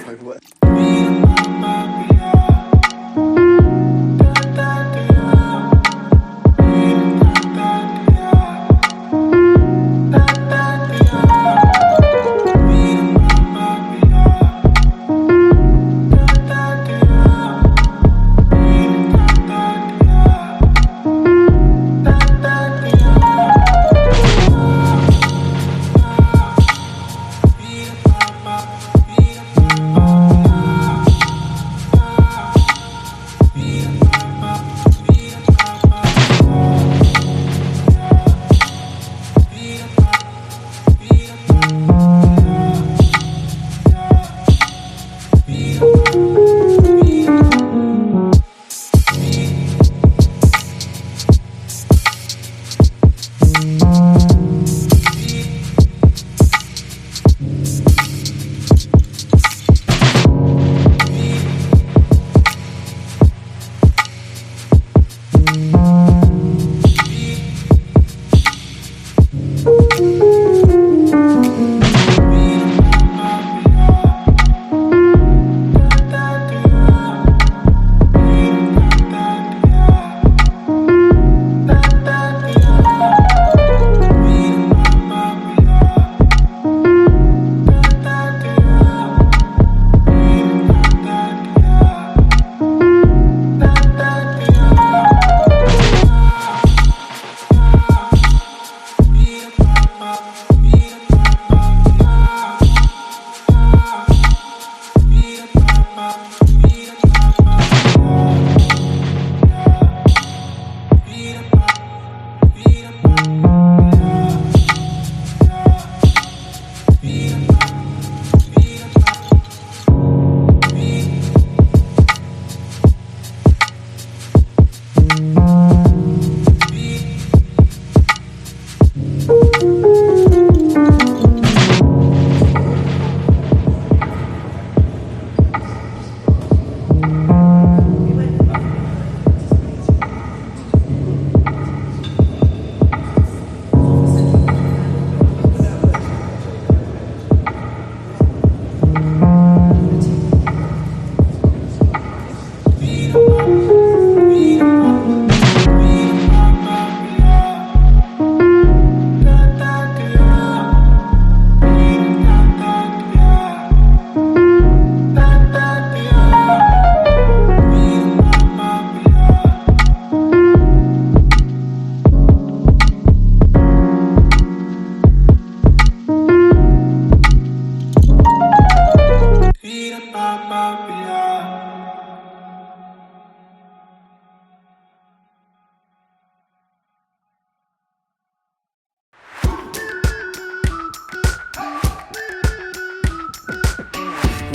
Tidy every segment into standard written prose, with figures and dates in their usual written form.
Like what?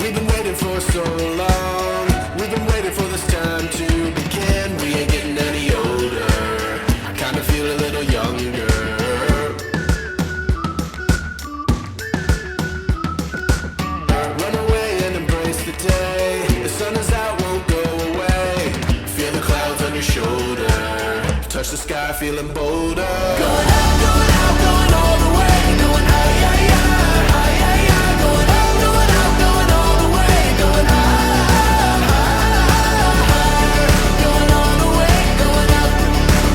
We've been waiting for so long. We've been waiting for this time to begin. We ain't getting any older. I kinda feel a little younger. Run away and embrace the day. The sun is out, won't go away. Feel the clouds on your shoulder. Touch the sky, feeling bolder. Going out, going all the way. Going high, high, high, high, high, high. Going out, going all the way. Going high, high, high. Going all the way, going up.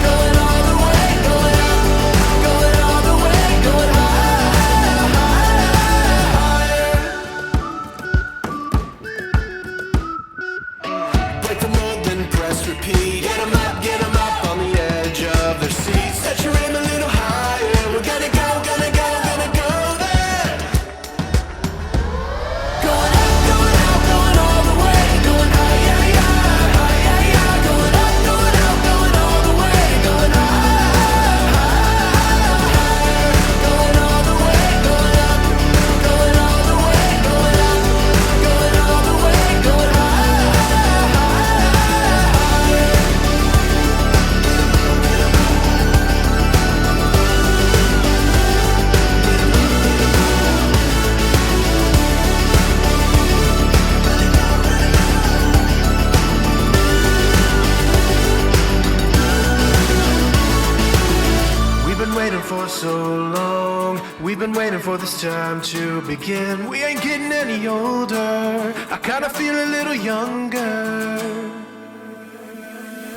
Going all the way, going up. Going all the way, going high, higher. Break the mold, then press repeat. Get 'em up on the edge of their seats. Set your aim a little higher. for this time to begin. We ain't getting any older. I kinda feel a little younger.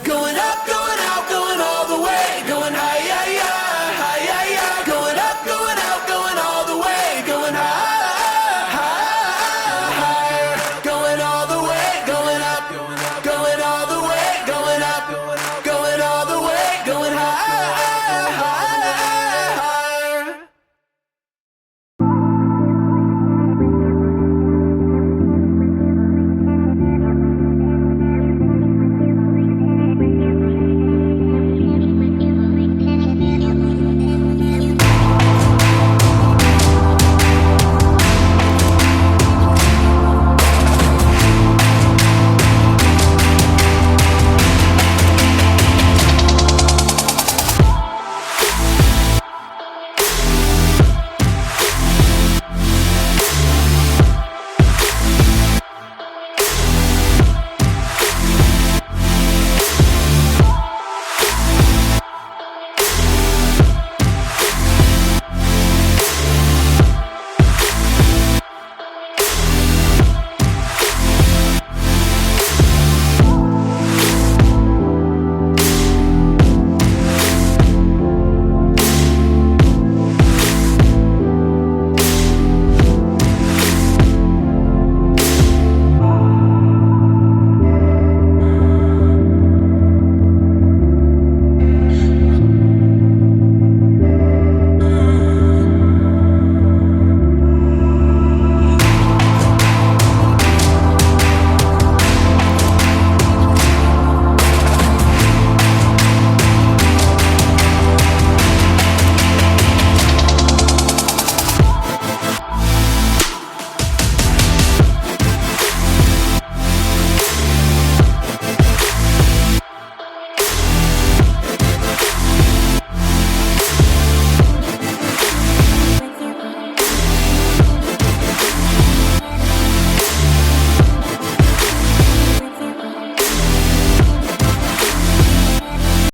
Going up